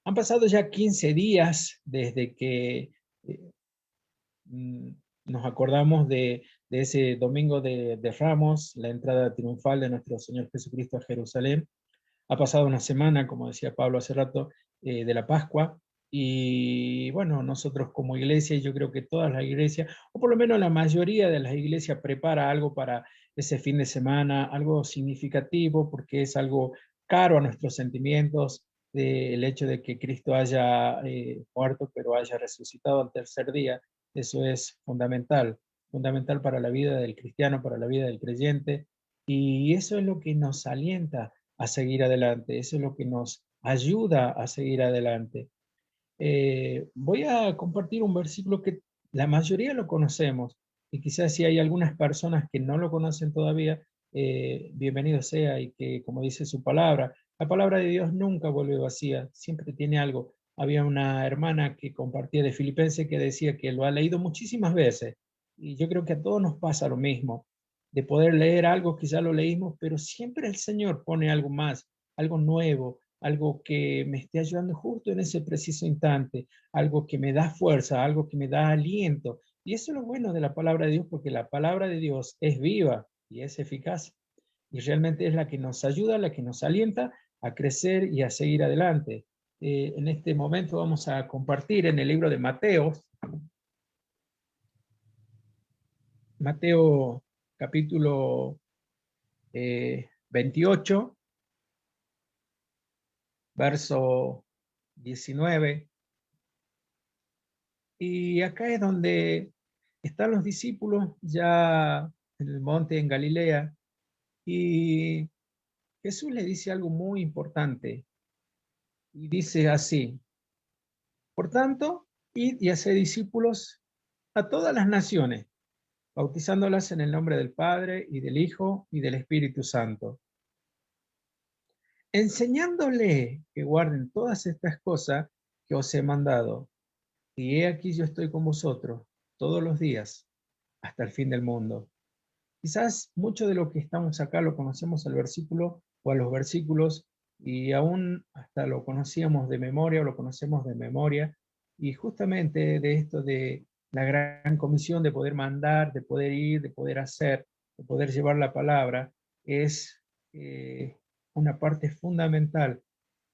Han pasado ya 15 días desde que eh, mm, nos acordamos de ese domingo de Ramos, la entrada triunfal de nuestro Señor Jesucristo a Jerusalén. Ha pasado una semana, como decía Pablo hace rato, de la Pascua. Y bueno, nosotros como iglesia, y yo creo que todas las iglesias, o por lo menos la mayoría de las iglesias, prepara algo para ese fin de semana, algo significativo, porque es algo caro a nuestros sentimientos, el hecho de que Cristo haya muerto, pero haya resucitado al tercer día. Eso es fundamental, fundamental para la vida del cristiano, para la vida del creyente, y eso es lo que nos alienta a seguir adelante, eso es lo que nos ayuda a seguir adelante. Voy a compartir un versículo que la mayoría lo conocemos, y quizás si hay algunas personas que no lo conocen todavía, bienvenido sea, y que, como dice su palabra, la palabra de Dios nunca vuelve vacía, siempre tiene algo. Había una hermana que compartía de Filipenses que decía que lo ha leído muchísimas veces, y yo creo que a todos nos pasa lo mismo, de poder leer algo que ya lo leímos, pero siempre el Señor pone algo más, algo nuevo, algo que me esté ayudando justo en ese preciso instante, algo que me da fuerza, algo que me da aliento. Y eso es lo bueno de la palabra de Dios, porque la palabra de Dios es viva y es eficaz. Y realmente es la que nos ayuda, la que nos alienta a crecer y a seguir adelante. En este momento vamos a compartir en el libro de Mateo, Mateo capítulo 28, verso 19. Y acá es donde están los discípulos ya en el monte en Galilea, y Jesús le dice algo muy importante y dice así: por tanto, id y haced discípulos a todas las naciones, bautizándolas en el nombre del Padre y del Hijo y del Espíritu Santo, enseñándole que guarden todas estas cosas que os he mandado. Y he aquí yo estoy con vosotros todos los días hasta el fin del mundo. Quizás mucho de lo que estamos acá lo conocemos al versículo o a los versículos, y aún hasta lo conocíamos de memoria o lo conocemos de memoria, y justamente de esto de la gran comisión de poder mandar, de poder ir, de poder hacer, de poder llevar la palabra, es eh, una parte fundamental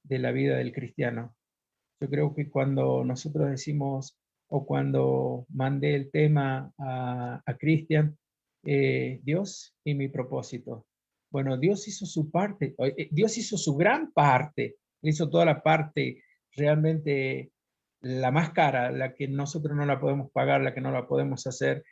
de la vida del cristiano. Yo creo que cuando nosotros decimos, o cuando mandé el tema a Cristian, Dios y mi propósito. Bueno, Dios hizo su parte, Dios hizo su gran parte, hizo toda la parte realmente la más cara, la que nosotros no la podemos pagar, la que no la podemos hacer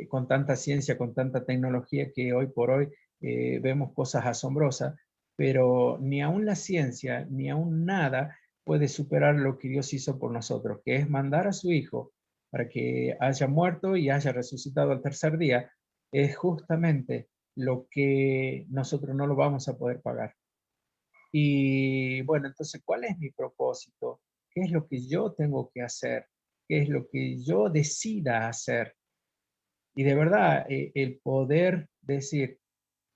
con tanta ciencia, con tanta tecnología que hoy por hoy vemos cosas asombrosas, pero ni aún la ciencia, ni aún nada puede superar lo que Dios hizo por nosotros, que es mandar a su Hijo para que haya muerto y haya resucitado al tercer día. Es justamente lo que nosotros no lo vamos a poder pagar. Y bueno, entonces, ¿cuál es mi propósito? ¿Qué es lo que yo tengo que hacer? ¿Qué es lo que yo decida hacer? Y de verdad, el poder decir,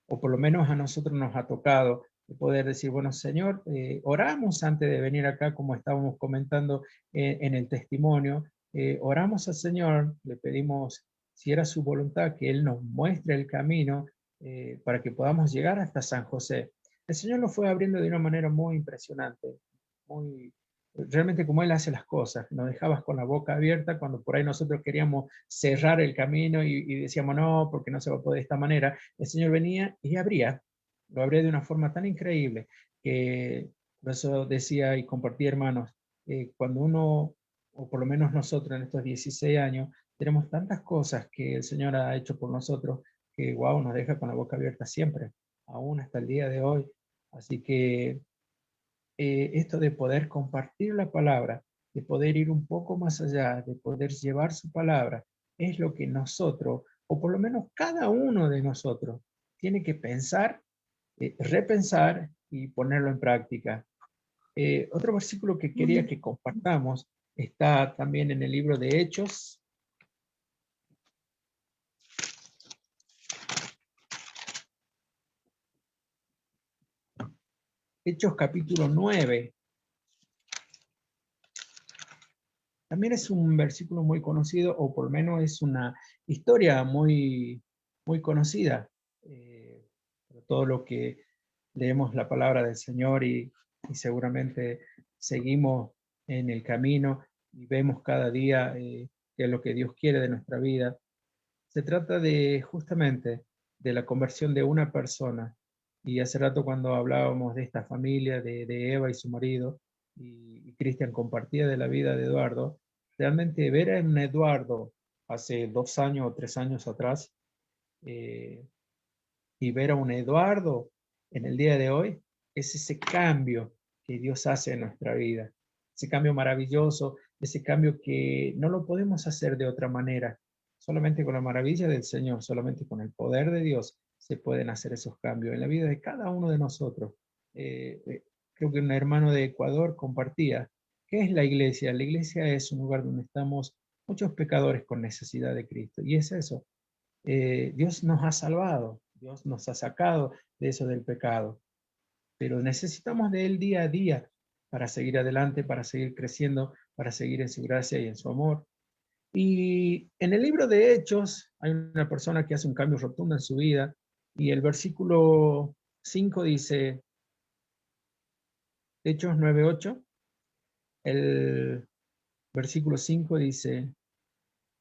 o por lo menos a nosotros nos ha tocado el poder decir, bueno, Señor, oramos antes de venir acá, como estábamos comentando en el testimonio, oramos al Señor, le pedimos, si era su voluntad, que Él nos muestre el camino para que podamos llegar hasta San José. El Señor lo fue abriendo de una manera muy impresionante, muy, realmente como Él hace las cosas. Nos dejabas con la boca abierta cuando por ahí nosotros queríamos cerrar el camino y decíamos, no, porque no se va a poder de esta manera. El Señor venía y abría, lo abría de una forma tan increíble que por eso decía y compartí, hermanos, cuando uno, o por lo menos nosotros en estos 16 años, tenemos tantas cosas que el Señor ha hecho por nosotros que, wow, nos deja con la boca abierta siempre, aún hasta el día de hoy. Así que esto de poder compartir la palabra, de poder ir un poco más allá, de poder llevar su palabra, es lo que nosotros, o por lo menos cada uno de nosotros, tiene que pensar, repensar y ponerlo en práctica. Otro versículo que quería que compartamos está también en el libro de Hechos, Hechos capítulo 9. También es un versículo muy conocido, o por lo menos es una historia muy, muy conocida. Por todo lo que leemos la palabra del Señor y seguramente seguimos en el camino y vemos cada día qué es lo que Dios quiere de nuestra vida. Se trata de justamente de la conversión de una persona. Y hace rato cuando hablábamos de esta familia, de Eva y su marido, y Cristian compartía de la vida de Eduardo, realmente ver a un Eduardo hace 2 años o 3 años atrás, eh, y ver a un Eduardo en el día de hoy, es ese cambio que Dios hace en nuestra vida. Ese cambio maravilloso, ese cambio que no lo podemos hacer de otra manera. Solamente con la maravilla del Señor, solamente con el poder de Dios se pueden hacer esos cambios en la vida de cada uno de nosotros. Creo que un hermano de Ecuador compartía, ¿qué es la iglesia? La iglesia es un lugar donde estamos muchos pecadores con necesidad de Cristo. Y es eso, Dios nos ha salvado, Dios nos ha sacado de eso del pecado, pero necesitamos de Él día a día para seguir adelante, para seguir creciendo, para seguir en su gracia y en su amor. Y en el libro de Hechos hay una persona que hace un cambio rotundo en su vida y el versículo 5 dice, Hechos 9:8, el versículo 5 dice,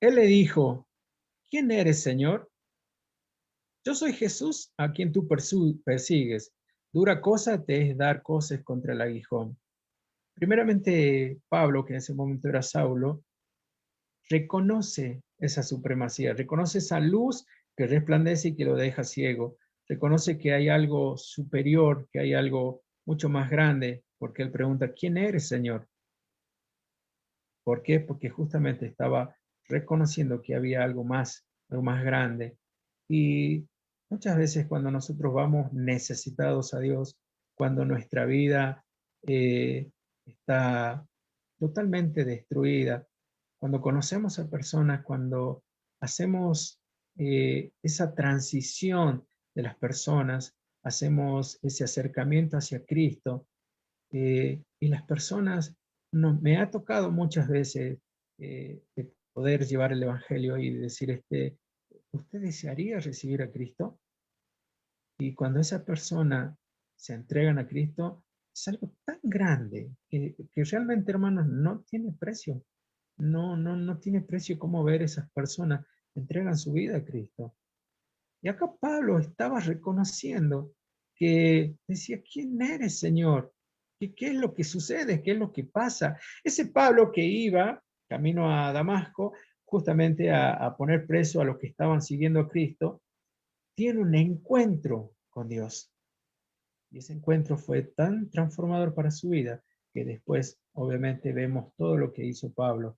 Él le dijo, ¿quién eres, Señor? Yo soy Jesús a quien tú persigues. Dura cosa te es dar cosas contra el aguijón. Primeramente, Pablo, que en ese momento era Saulo, reconoce esa supremacía, reconoce esa luz que resplandece y que lo deja ciego. Reconoce que hay algo superior, que hay algo mucho más grande, porque él pregunta, ¿quién eres, Señor? ¿Por qué? Porque justamente estaba reconociendo que había algo más grande. Y muchas veces cuando nosotros vamos necesitados a Dios, cuando nuestra vida está totalmente destruida, cuando conocemos a personas, cuando hacemos esa transición de las personas, hacemos ese acercamiento hacia Cristo, y las personas, no, me ha tocado muchas veces de poder llevar el Evangelio y decir, ¿usted desearía recibir a Cristo? Y cuando esa persona se entregan a Cristo, es algo tan grande que realmente, hermanos, no tiene precio. No tiene precio cómo ver esas personas que entregan su vida a Cristo. Y acá Pablo estaba reconociendo que decía, ¿quién eres, Señor? ¿Qué es lo que sucede? ¿Qué es lo que pasa? Ese Pablo que iba camino a Damasco, justamente a poner preso a los que estaban siguiendo a Cristo, tiene un encuentro con Dios. Y ese encuentro fue tan transformador para su vida que después, obviamente, vemos todo lo que hizo Pablo.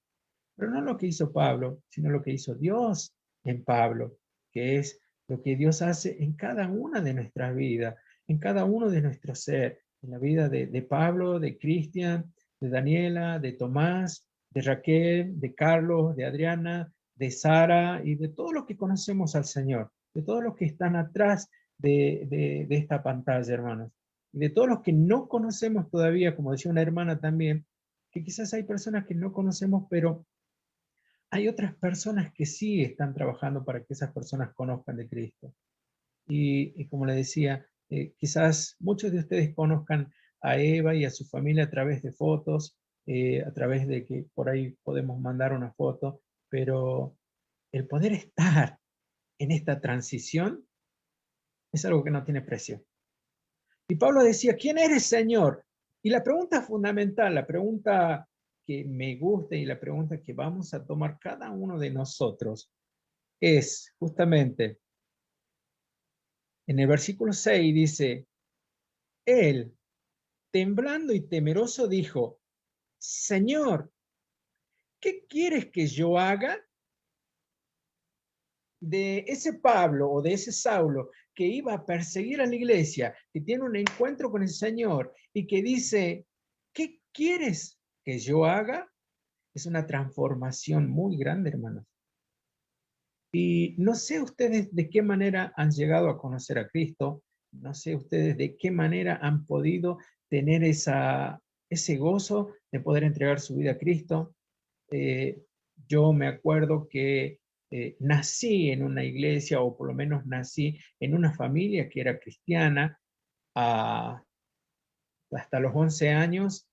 Pero no lo que hizo Pablo, sino lo que hizo Dios en Pablo, que es lo que Dios hace en cada una de nuestras vidas, en cada uno de nuestros ser, en la vida de Pablo, de Cristian, de Daniela, de Tomás, de Raquel, de Carlos, de Adriana, de Sara y de todos los que conocemos al Señor, de todos los que están atrás de esta pantalla, hermanos, y de todos los que no conocemos todavía, como decía una hermana también, que quizás hay personas que no conocemos, pero hay otras personas que sí están trabajando para que esas personas conozcan de Cristo. Y como le decía, quizás muchos de ustedes conozcan a Eva y a su familia a través de fotos, a través de que por ahí podemos mandar una foto, pero el poder estar en esta transición es algo que no tiene precio. Y Pablo decía, ¿quién eres, Señor? Y la pregunta fundamental, la pregunta que me gusta y la pregunta que vamos a tomar cada uno de nosotros es justamente en el versículo 6 dice, él, temblando y temeroso, dijo, Señor, ¿qué quieres que yo haga? De ese Pablo o de ese Saulo que iba a perseguir a la iglesia, que tiene un encuentro con el Señor y que dice, ¿qué quieres que yo haga? Es una transformación muy grande, hermanos. Y no sé ustedes de qué manera han llegado a conocer a Cristo, no sé ustedes de qué manera han podido tener ese gozo de poder entregar su vida a Cristo. eh, yo me acuerdo que nací en una iglesia, o por lo menos nací en una familia que era cristiana. ah, Hasta los 11 años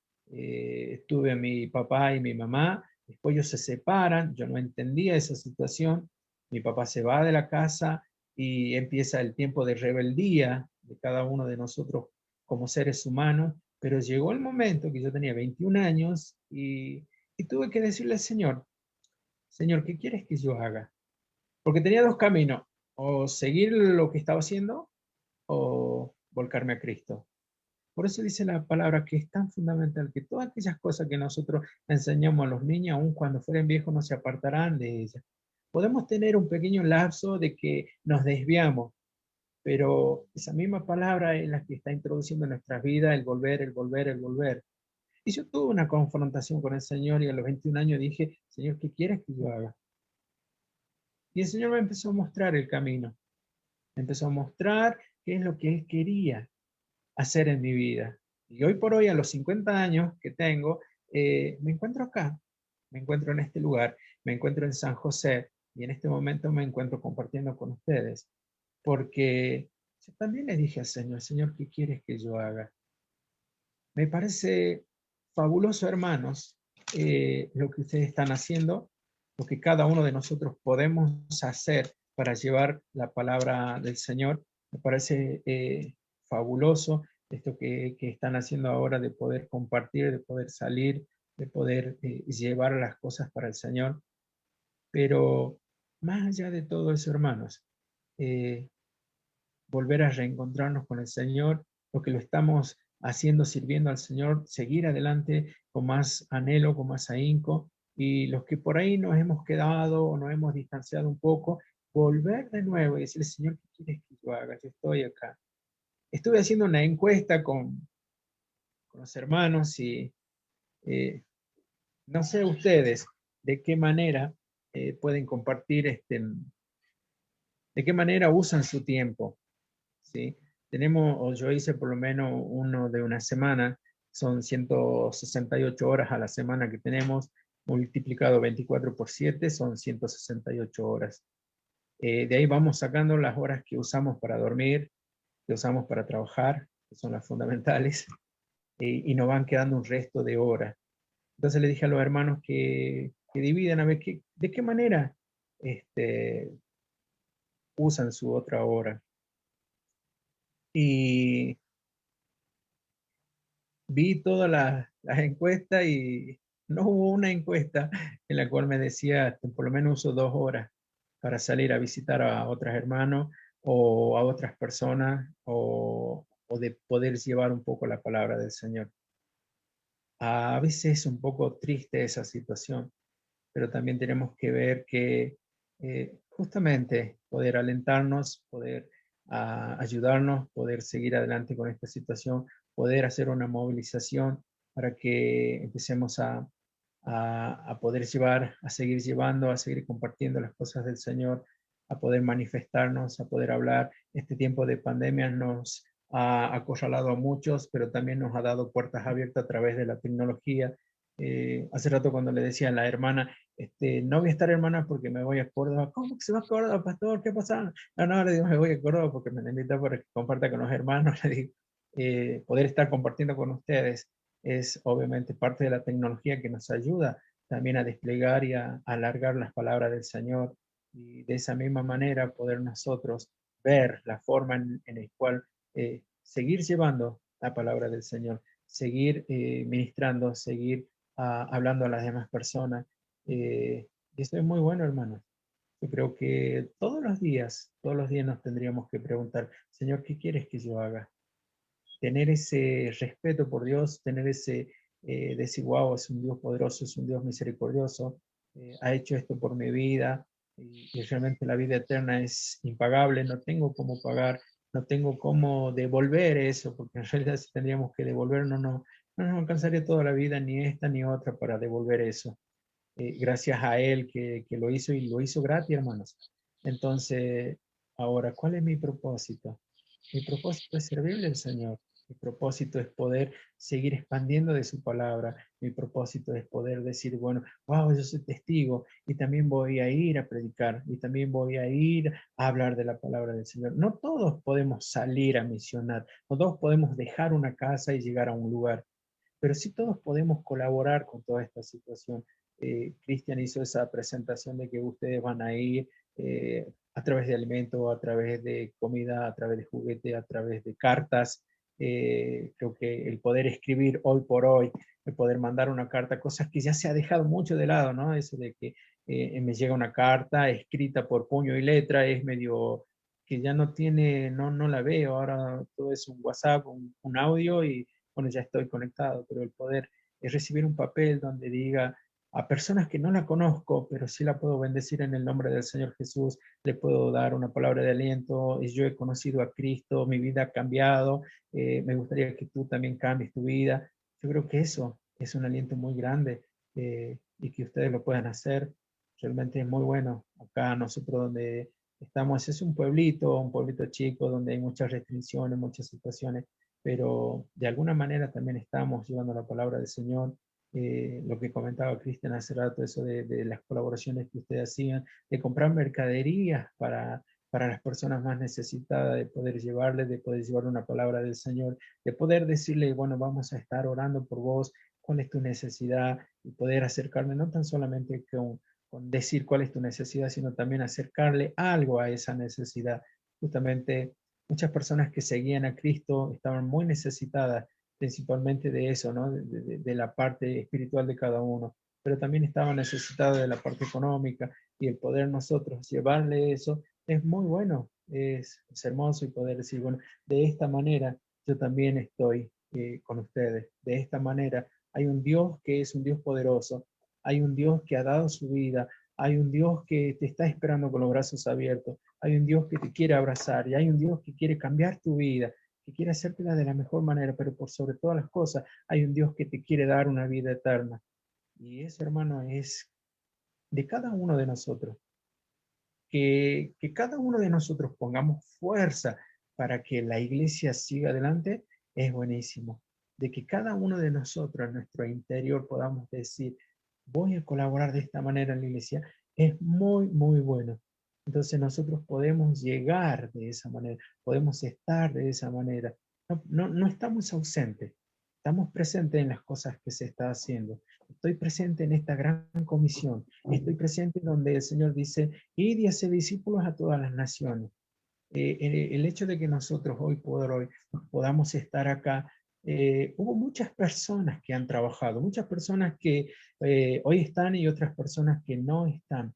tuve a mi papá y mi mamá. Después ellos se separan, yo no entendía esa situación. Mi papá se va de la casa y empieza el tiempo de rebeldía de cada uno de nosotros como seres humanos. Pero llegó el momento que yo tenía 21 años y tuve que decirle al Señor, Señor, ¿qué quieres que yo haga? Porque tenía dos caminos, o seguir lo que estaba haciendo o volcarme a Cristo. Por eso dice la palabra que es tan fundamental que todas aquellas cosas que nosotros enseñamos a los niños, aun cuando fueren viejos, no se apartarán de ellas. Podemos tener un pequeño lapso de que nos desviamos, pero esa misma palabra es la que está introduciendo en nuestras vidas el volver, el volver, el volver. Y yo tuve una confrontación con el Señor y a los 21 años dije, Señor, ¿qué quieres que yo haga? Y el Señor me empezó a mostrar el camino, me empezó a mostrar qué es lo que Él quería hacer en mi vida. Y hoy por hoy, a los 50 años que tengo, me encuentro acá, me encuentro en este lugar, me encuentro en San José y en este momento me encuentro compartiendo con ustedes, porque yo también le dije al Señor, Señor, ¿qué quieres que yo haga? Me parece fabuloso, hermanos, lo que ustedes están haciendo, lo que cada uno de nosotros podemos hacer para llevar la palabra del Señor. Me parece fabuloso esto que están haciendo ahora de poder compartir, de poder salir, de poder llevar las cosas para el Señor. Pero más allá de todo eso, hermanos, eh, volver a reencontrarnos con el Señor, lo que lo estamos haciendo, sirviendo al Señor, seguir adelante con más anhelo, con más ahínco, y los que por ahí nos hemos quedado o nos hemos distanciado un poco, volver de nuevo y decir, Señor, ¿qué quieres que yo haga? Yo estoy acá. Estuve haciendo una encuesta con los hermanos y eh, no sé ustedes de qué manera pueden compartir, de qué manera usan su tiempo. ¿Sí? Tenemos, o yo hice por lo menos uno de una semana, son 168 horas a la semana que tenemos, multiplicado 24 por 7, son 168 horas. De ahí vamos sacando las horas que usamos para dormir, que usamos para trabajar, que son las fundamentales, y nos van quedando un resto de horas. Entonces le dije a los hermanos que dividan a ver de qué manera este, usan su otra hora. Y vi todas las encuestas y no hubo una encuesta en la cual me decía, por lo menos uso 2 horas para salir a visitar a otros hermanos o a otras personas o de poder llevar un poco la palabra del Señor. A veces es un poco triste esa situación, pero también tenemos que ver que justamente poder alentarnos, poder ayudarnos, poder seguir adelante con esta situación, poder hacer una movilización para que empecemos a poder llevar, a seguir llevando, a seguir compartiendo las cosas del Señor, a poder manifestarnos, a poder hablar. Este tiempo de pandemia nos ha acorralado a muchos, pero también nos ha dado puertas abiertas a través de la tecnología. Hace rato cuando le decía a la hermana, no voy a estar hermana porque me voy a Córdoba. ¿Cómo que se va a Córdoba, pastor? ¿Qué pasa? No, no, le digo, me voy a Córdoba porque me invita para que comparta con los hermanos. Le digo, poder estar compartiendo con ustedes es obviamente parte de la tecnología que nos ayuda también a desplegar y a alargar las palabras del Señor y de esa misma manera poder nosotros ver la forma en la cual seguir llevando la palabra del Señor, seguir ministrando, seguir hablando a las demás personas. Y esto es muy bueno, hermanos. Yo creo que todos los días nos tendríamos que preguntar, Señor, ¿qué quieres que yo haga? Tener ese respeto por Dios, tener ese decir, wow, es un Dios poderoso, es un Dios misericordioso, ha hecho esto por mi vida y realmente la vida eterna es impagable, no tengo cómo pagar, no tengo cómo devolver eso, porque en realidad si tendríamos que devolver, no nos alcanzaría toda la vida, ni esta ni otra, para devolver eso. Gracias a Él que lo hizo y lo hizo gratis, hermanos. Entonces, ahora, ¿cuál es mi propósito? Mi propósito es servirle al Señor. Mi propósito es poder seguir expandiendo de su palabra. Mi propósito es poder decir, bueno, wow, yo soy testigo y también voy a ir a predicar y también voy a ir a hablar de la palabra del Señor. No todos podemos salir a misionar, no todos podemos dejar una casa y llegar a un lugar, pero sí todos podemos colaborar con toda esta situación. Cristian hizo esa presentación de que ustedes van a ir a través de alimento, a través de comida, a través de juguete, a través de cartas. Creo que el poder escribir hoy por hoy, el poder mandar una carta, cosas que ya se ha dejado mucho de lado, ¿no? Eso de que me llega una carta escrita por puño y letra, es medio que ya no tiene, no la veo, ahora todo es un WhatsApp, un audio y bueno, ya estoy conectado, pero el poder es recibir un papel donde diga a personas que no la conozco, pero sí la puedo bendecir en el nombre del Señor Jesús, le puedo dar una palabra de aliento, y yo he conocido a Cristo, mi vida ha cambiado, me gustaría que tú también cambies tu vida. Yo creo que eso es un aliento muy grande y que ustedes lo puedan hacer. Realmente es muy bueno. Acá nosotros donde estamos es un pueblito chico, donde hay muchas restricciones, muchas situaciones, pero de alguna manera también estamos llevando la palabra del Señor. Lo que comentaba Cristian hace rato, eso de las colaboraciones que ustedes hacían, de comprar mercaderías para las personas más necesitadas, de poder llevarles, de poder llevar una palabra del Señor, de poder decirle, bueno, vamos a estar orando por vos, cuál es tu necesidad, y poder acercarme no tan solamente con decir cuál es tu necesidad, sino también acercarle algo a esa necesidad. Justamente muchas personas que seguían a Cristo estaban muy necesitadas principalmente de eso, ¿no? De la parte espiritual de cada uno, pero también estaban necesitadas de la parte económica y el poder nosotros llevarle eso es muy bueno, es hermoso y poder decir, bueno, de esta manera yo también estoy con ustedes, de esta manera hay un Dios que es un Dios poderoso, hay un Dios que ha dado su vida, hay un Dios que te está esperando con los brazos abiertos, hay un Dios que te quiere abrazar y hay un Dios que quiere cambiar tu vida, que quiere hacértela de la mejor manera, pero por sobre todas las cosas hay un Dios que te quiere dar una vida eterna. Y eso, hermano, es de cada uno de nosotros. Que cada uno de nosotros pongamos fuerza para que la iglesia siga adelante es buenísimo. De que cada uno de nosotros en nuestro interior podamos decir, voy a colaborar de esta manera en la iglesia, es muy, muy bueno. Entonces nosotros podemos llegar de esa manera, podemos estar de esa manera. No estamos ausentes, estamos presentes en las cosas que se está haciendo. Estoy presente en esta gran comisión. Estoy presente donde el Señor dice, id y hacer discípulos a todas las naciones. El hecho de que nosotros hoy por hoy podamos estar acá, hubo muchas personas que han trabajado, muchas personas que hoy están y otras personas que no están.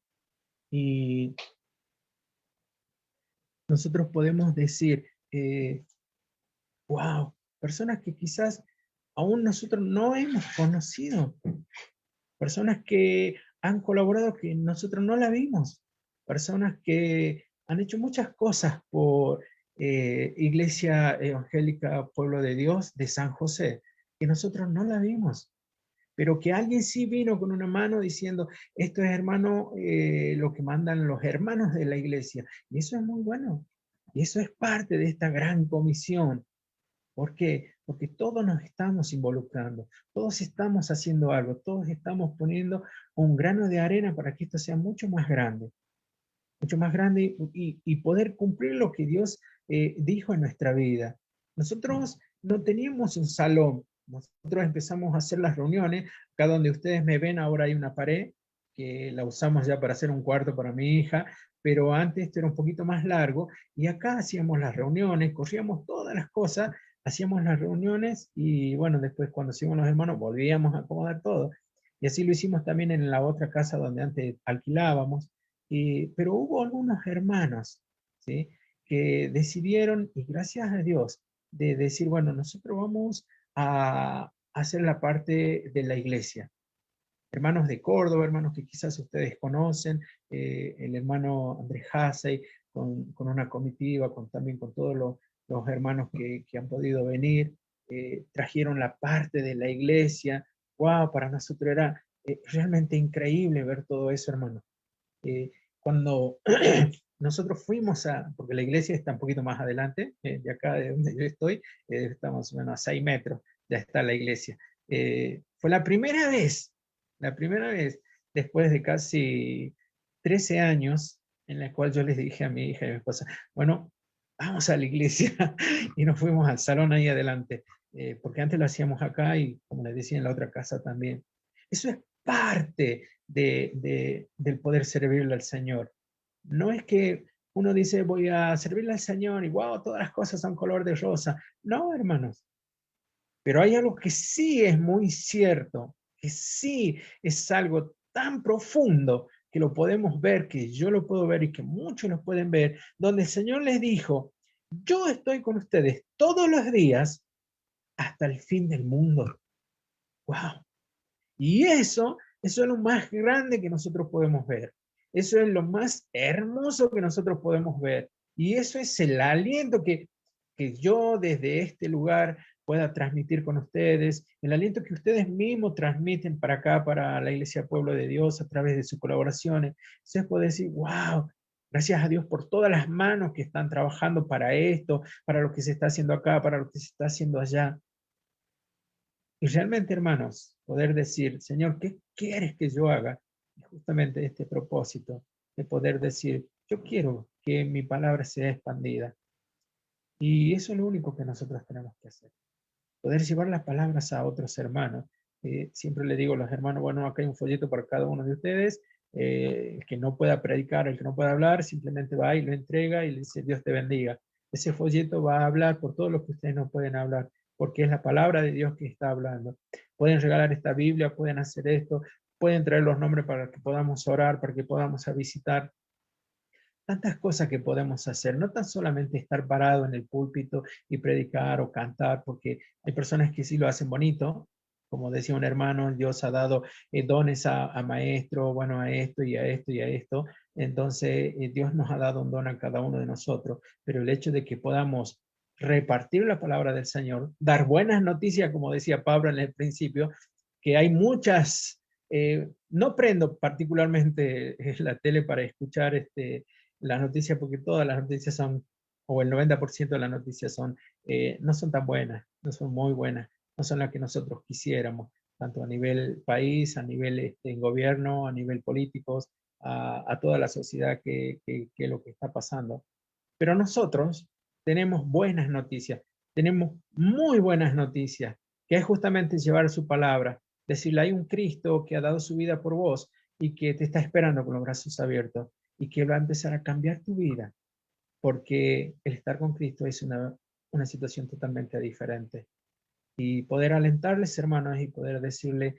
Y nosotros podemos decir, wow, personas que quizás aún nosotros no hemos conocido, personas que han colaborado que nosotros no la vimos, personas que han hecho muchas cosas por Iglesia Evangélica Pueblo de Dios de San José, que nosotros no la vimos, pero que alguien sí vino con una mano diciendo, esto es hermano, lo que mandan los hermanos de la iglesia, y eso es muy bueno, y eso es parte de esta gran comisión. ¿Por qué? Porque todos nos estamos involucrando, todos estamos haciendo algo, todos estamos poniendo un grano de arena para que esto sea mucho más grande y poder cumplir lo que Dios dijo en nuestra vida. Nosotros no teníamos un salón, nosotros empezamos a hacer las reuniones, acá donde ustedes me ven ahora hay una pared que la usamos ya para hacer un cuarto para mi hija, pero antes esto era un poquito más largo y acá hacíamos las reuniones, corríamos todas las cosas, hacíamos las reuniones y bueno, después cuando se iban los hermanos volvíamos a acomodar todo. Y así lo hicimos también en la otra casa donde antes alquilábamos. Pero hubo algunos hermanos, ¿sí? Que decidieron, y gracias a Dios, de decir, bueno, nosotros vamos a hacer la parte de la iglesia. Hermanos de Córdoba, hermanos que quizás ustedes conocen, el hermano Andrés Hassey, con una comitiva, también con todos los hermanos que han podido venir, trajeron la parte de la iglesia. Wow, para nosotros era realmente increíble ver todo eso, hermano. Eh, cuando nosotros fuimos porque la iglesia está un poquito más adelante, de acá de donde yo estoy, estamos a 6 metros, ya está la iglesia. Fue la primera vez, después de casi 13 años, en la cual yo les dije a mi hija y a mi esposa, bueno, vamos a la iglesia, y nos fuimos al salón ahí adelante, porque antes lo hacíamos acá y como les decía en la otra casa también. Eso es parte del poder servirle al Señor. No es que uno dice voy a servirle al Señor y wow, todas las cosas son color de rosa. No, hermanos. Pero hay algo que sí es muy cierto, que sí es algo tan profundo que lo podemos ver, que yo lo puedo ver y que muchos lo pueden ver, donde el Señor les dijo, yo estoy con ustedes todos los días hasta el fin del mundo. Wow. Y eso es lo más grande que nosotros podemos ver. Eso es lo más hermoso que nosotros podemos ver. Y eso es el aliento que yo desde este lugar pueda transmitir con ustedes, el aliento que ustedes mismos transmiten para acá, para la Iglesia Pueblo de Dios, a través de sus colaboraciones. Entonces puede decir, wow, gracias a Dios por todas las manos que están trabajando para esto, para lo que se está haciendo acá, para lo que se está haciendo allá. Y realmente, hermanos, poder decir, Señor, ¿qué quieres que yo haga? Y justamente este propósito de poder decir, yo quiero que mi palabra sea expandida. Y eso es lo único que nosotros tenemos que hacer. Poder llevar las palabras a otros hermanos. Siempre le digo a los hermanos, bueno, acá hay un folleto para cada uno de ustedes. El que no pueda predicar, el que no pueda hablar, simplemente va y lo entrega y le dice, Dios te bendiga. Ese folleto va a hablar por todo lo que ustedes no pueden hablar, porque es la palabra de Dios que está hablando. Pueden regalar esta Biblia, pueden hacer esto, pueden traer los nombres para que podamos orar, para que podamos a visitar. Tantas cosas que podemos hacer, no tan solamente estar parado en el púlpito y predicar o cantar, porque hay personas que sí lo hacen bonito, como decía un hermano, Dios ha dado dones a maestro, bueno, a esto y a esto y a esto, entonces Dios nos ha dado un don a cada uno de nosotros, pero el hecho de que podamos repartir la palabra del Señor, dar buenas noticias, como decía Pablo en el principio, que hay muchas, no prendo particularmente la tele para escuchar las noticias, porque todas las noticias son, o el 90% de las noticias son, no son tan buenas, no son muy buenas, no son las que nosotros quisiéramos, tanto a nivel país, a nivel gobierno, a nivel políticos, a toda la sociedad que lo que está pasando. Pero nosotros tenemos buenas noticias, tenemos muy buenas noticias, que es justamente llevar su palabra, decirle, hay un Cristo que ha dado su vida por vos y que te está esperando con los brazos abiertos y que va a empezar a cambiar tu vida, porque el estar con Cristo es una situación totalmente diferente. Y poder alentarles, hermanos, y poder decirle,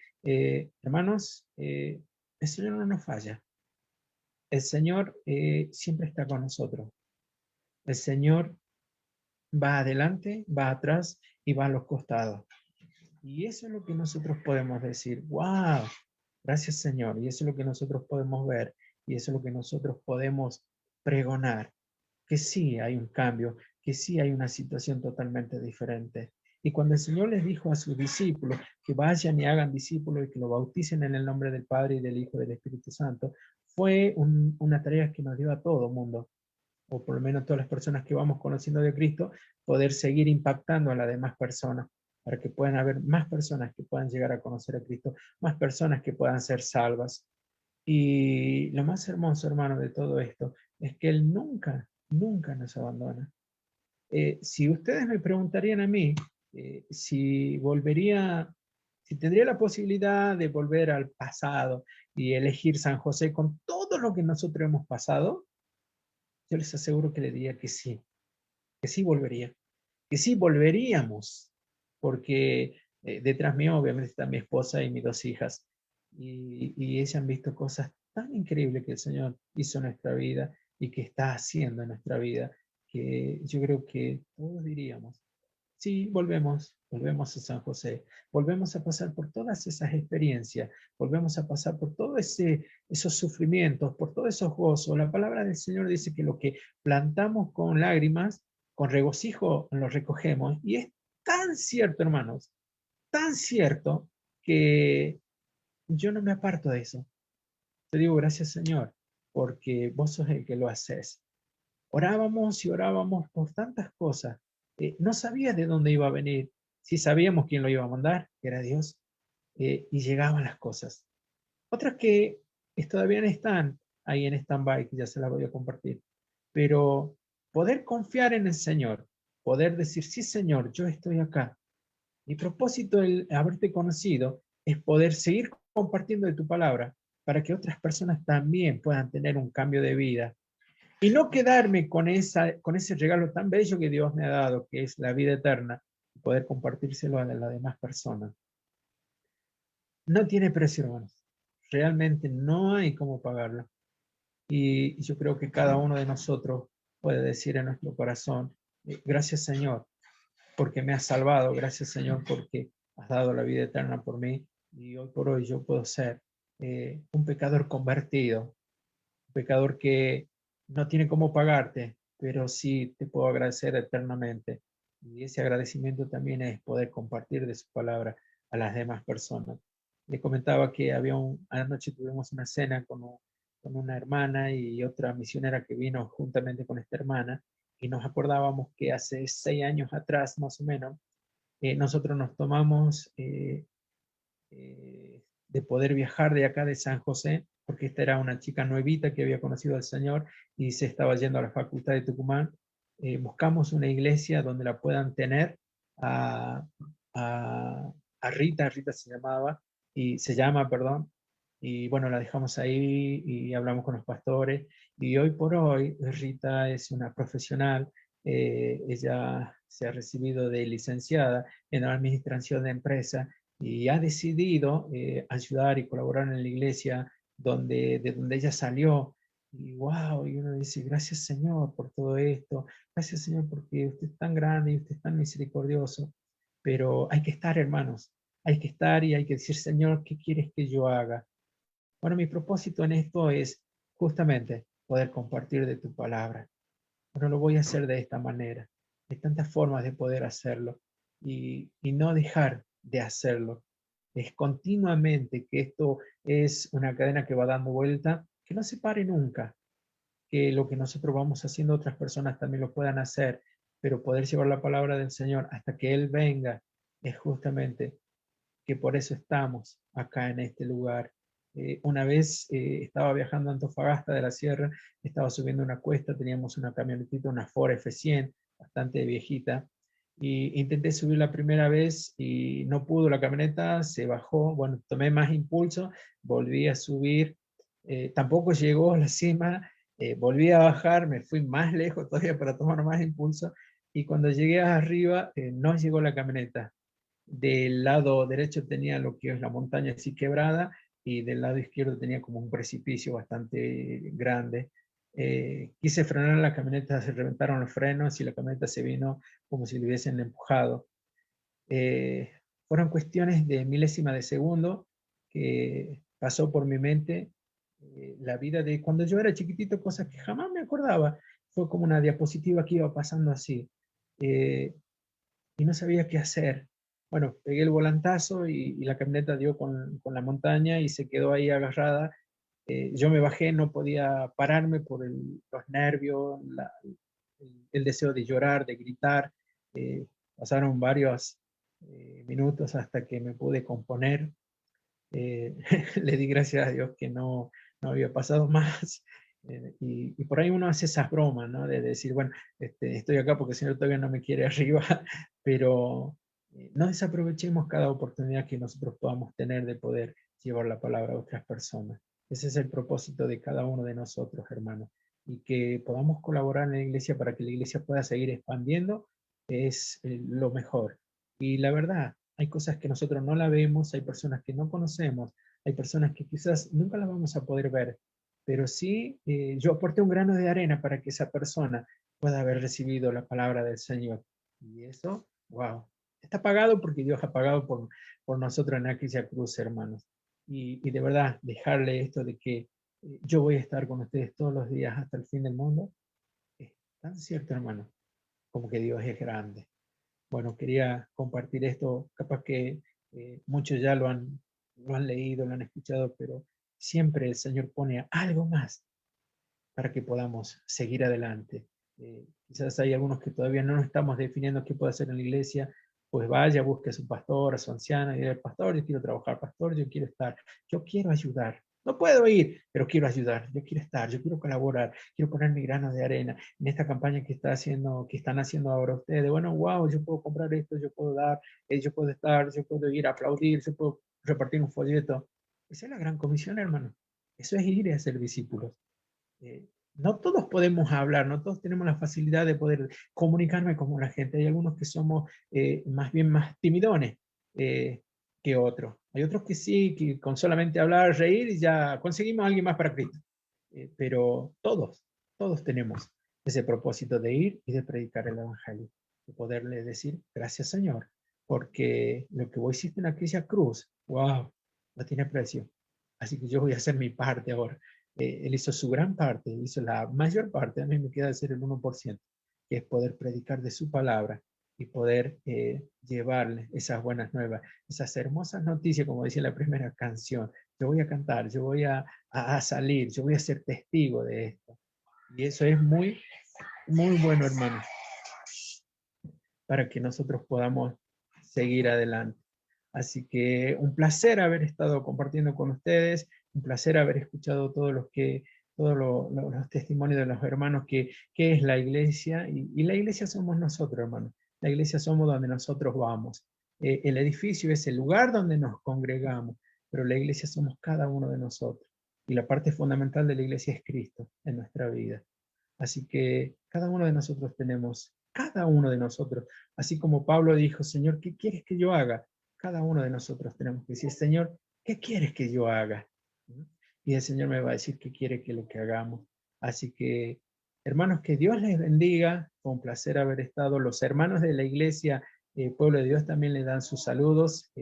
hermanos, el Señor no nos falla. El Señor siempre está con nosotros. El Señor va adelante, va atrás y va a los costados. Y eso es lo que nosotros podemos decir, wow, gracias Señor. Y eso es lo que nosotros podemos ver y eso es lo que nosotros podemos pregonar, que sí hay un cambio, que sí hay una situación totalmente diferente. Y cuando el Señor les dijo a sus discípulos que vayan y hagan discípulos y que lo bauticen en el nombre del Padre y del Hijo y del Espíritu Santo, fue una tarea que nos dio a todo mundo, o por lo menos todas las personas que vamos conociendo de Cristo, poder seguir impactando a las demás personas, para que puedan haber más personas que puedan llegar a conocer a Cristo, más personas que puedan ser salvas. Y lo más hermoso, hermano, de todo esto es que Él nunca, nunca nos abandona. Si ustedes me preguntarían a mí si volvería, si tendría la posibilidad de volver al pasado y elegir San José con todo lo que nosotros hemos pasado, yo les aseguro que le diría que sí volvería, que sí volveríamos, porque detrás mío obviamente está mi esposa y mis dos hijas, y ellas han visto cosas tan increíbles que el Señor hizo en nuestra vida y que está haciendo en nuestra vida, que yo creo que todos diríamos, sí, volvemos a San José, volvemos a pasar por todas esas experiencias, volvemos a pasar por todos esos sufrimientos, por todos esos gozos. La palabra del Señor dice que lo que plantamos con lágrimas, con regocijo lo recogemos. Y es tan cierto, hermanos, tan cierto que yo no me aparto de eso. Te digo, gracias Señor, porque vos sos el que lo haces. orábamos y orábamos por tantas cosas. No sabía de dónde iba a venir. Sí sabíamos quién lo iba a mandar, que era Dios, y llegaban las cosas. Otras que todavía no están ahí en stand-by, que ya se las voy a compartir. Pero poder confiar en el Señor, poder decir, sí, Señor, yo estoy acá. Mi propósito, el haberte conocido, es poder seguir compartiendo de tu palabra para que otras personas también puedan tener un cambio de vida y no quedarme con ese regalo tan bello que Dios me ha dado, que es la vida eterna, y poder compartírselo a las demás personas. No tiene precio, hermanos. Realmente no hay cómo pagarlo. Y yo creo que cada uno de nosotros puede decir en nuestro corazón, gracias Señor, porque me has salvado, gracias Señor, porque has dado la vida eterna por mí, y hoy por hoy yo puedo ser un pecador convertido, un pecador que no tiene cómo pagarte, pero sí te puedo agradecer eternamente. Y ese agradecimiento también es poder compartir de su palabra a las demás personas. Le comentaba que anoche tuvimos una cena con una hermana y otra misionera que vino juntamente con esta hermana, y nos acordábamos que hace 6 años atrás, más o menos, nosotros nos tomamos de poder viajar de acá de San José, porque esta era una chica nuevita que había conocido al Señor y se estaba yendo a la Facultad de Tucumán. Buscamos una iglesia donde la puedan tener a, Rita se llamaba, y se llama, perdón, y bueno, la dejamos ahí y hablamos con los pastores, y hoy por hoy Rita es una profesional. Ella se ha recibido de licenciada en administración de empresa y ha decidido ayudar y colaborar en la iglesia de donde ella salió. Y wow, y uno dice, gracias Señor por todo esto, gracias Señor porque usted es tan grande y usted es tan misericordioso. Pero hay que estar, hermanos, hay que estar y hay que decir, Señor, ¿qué quieres que yo haga? Bueno, mi propósito en esto es justamente poder compartir de tu palabra. Pero lo voy a hacer de esta manera. Hay tantas formas de poder hacerlo y no dejar de hacerlo. Es continuamente que esto es una cadena que va dando vuelta, que no se pare nunca, que lo que nosotros vamos haciendo otras personas también lo puedan hacer, pero poder llevar la palabra del Señor hasta que Él venga es justamente que por eso estamos acá en este lugar. Una vez estaba viajando a Antofagasta de la Sierra, estaba subiendo una cuesta, teníamos una camionetita, una Ford F100, bastante viejita, y intenté subir la primera vez y no pudo la camioneta, se bajó, bueno, tomé más impulso, volví a subir, tampoco llegó a la cima, volví a bajar, me fui más lejos todavía para tomar más impulso, y cuando llegué arriba no llegó la camioneta. Del lado derecho tenía lo que es la montaña así quebrada, y del lado izquierdo tenía como un precipicio bastante grande. Quise frenar la camioneta, se reventaron los frenos y la camioneta se vino como si le hubiesen empujado. Eh, Fueron cuestiones de milésima de segundo que pasó por mi mente la vida de cuando yo era chiquitito, cosas que jamás me acordaba. Fue como una diapositiva que iba pasando así. Eh, y no sabía qué hacer. Bueno, pegué el volantazo y la camioneta dio con la montaña y se quedó ahí agarrada. Yo me bajé, no podía pararme por los nervios, el deseo de llorar, de gritar. Pasaron varios minutos hasta que me pude componer. Eh, Le di gracias a Dios que no había pasado más. Y por ahí uno hace esas bromas, ¿no? De decir, bueno, estoy acá porque el Señor todavía no me quiere arriba, pero no desaprovechemos cada oportunidad que nosotros podamos tener de poder llevar la palabra a otras personas. Ese es el propósito de cada uno de nosotros, hermanos, y que podamos colaborar en la iglesia para que la iglesia pueda seguir expandiendo es lo mejor. Y la verdad, hay cosas que nosotros no la vemos, hay personas que no conocemos, hay personas que quizás nunca las vamos a poder ver, pero sí yo aporté un grano de arena para que esa persona pueda haber recibido la palabra del Señor. Y eso, wow, está pagado porque Dios ha pagado por nosotros en aquella cruz, hermanos. Y de verdad, dejarle esto de que yo voy a estar con ustedes todos los días hasta el fin del mundo, es tan cierto, hermano, como que Dios es grande. Bueno, quería compartir esto, capaz que muchos ya lo han leído, lo han escuchado, pero siempre el Señor pone algo más para que podamos seguir adelante. Quizás hay algunos que todavía no nos estamos definiendo qué puede hacer en la iglesia, pues vaya, busque a su pastor, a su anciano, y diga, pastor, yo quiero trabajar, pastor, yo quiero estar, yo quiero ayudar. No puedo ir, pero quiero ayudar, yo quiero estar, yo quiero colaborar, quiero poner mi grano de arena en esta campaña que están haciendo ahora ustedes. Bueno, wow, yo puedo comprar esto, yo puedo dar, yo puedo estar, yo puedo ir a aplaudir, yo puedo repartir un folleto. Esa es la gran comisión, hermano. Eso es ir y hacer discípulos. Eh, no todos podemos hablar, no todos tenemos la facilidad de poder comunicarme con la gente. Hay algunos que somos más bien más timidones eh, que otros. Hay otros que sí, que con solamente hablar, reír y ya conseguimos a alguien más para Cristo. Pero todos tenemos ese propósito de ir y de predicar el Evangelio, de poderle decir, gracias Señor, porque lo que vos hiciste en aquella cruz, wow, no tiene precio. Así que yo voy a hacer mi parte ahora. Él hizo su gran parte, hizo la mayor parte, a mí me queda hacer el 1%, que es poder predicar de su palabra y poder llevarle esas buenas nuevas, esas hermosas noticias, como decía la primera canción. Yo voy a cantar, yo voy a salir, yo voy a ser testigo de esto. Y eso es muy, muy bueno, hermano, para que nosotros podamos seguir adelante. Así que un placer haber estado compartiendo con ustedes, un placer haber escuchado todos los testimonios de los hermanos que es la iglesia, y la iglesia somos nosotros, hermanos. La iglesia somos donde nosotros vamos. El edificio es el lugar donde nos congregamos, pero la iglesia somos cada uno de nosotros. Y la parte fundamental de la iglesia es Cristo en nuestra vida. Así que cada uno de nosotros tenemos, cada uno de nosotros, así como Pablo dijo, Señor, ¿qué quieres que yo haga? Cada uno de nosotros tenemos que decir, Señor, ¿qué quieres que yo haga? Y el Señor me va a decir qué quiere que lo que hagamos. Así que, hermanos, que Dios les bendiga. Fue un placer haber estado. Los hermanos de la iglesia, Pueblo de Dios, también les dan sus saludos.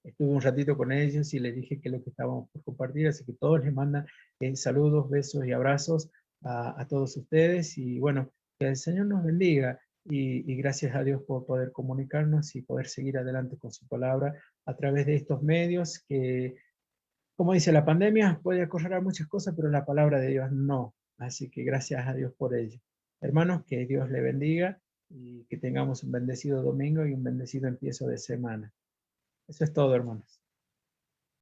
Estuve un ratito con ellos y les dije que lo que estábamos por compartir, así que todos les mandan saludos, besos y abrazos a todos ustedes. Y bueno, que el Señor nos bendiga. Y gracias a Dios por poder comunicarnos y poder seguir adelante con su palabra a través de estos medios que, como dice, la pandemia puede acorralar muchas cosas, pero la palabra de Dios no. Así que gracias a Dios por ello. Hermanos, que Dios le bendiga y que tengamos un bendecido domingo y un bendecido empiezo de semana. Eso es todo, hermanos.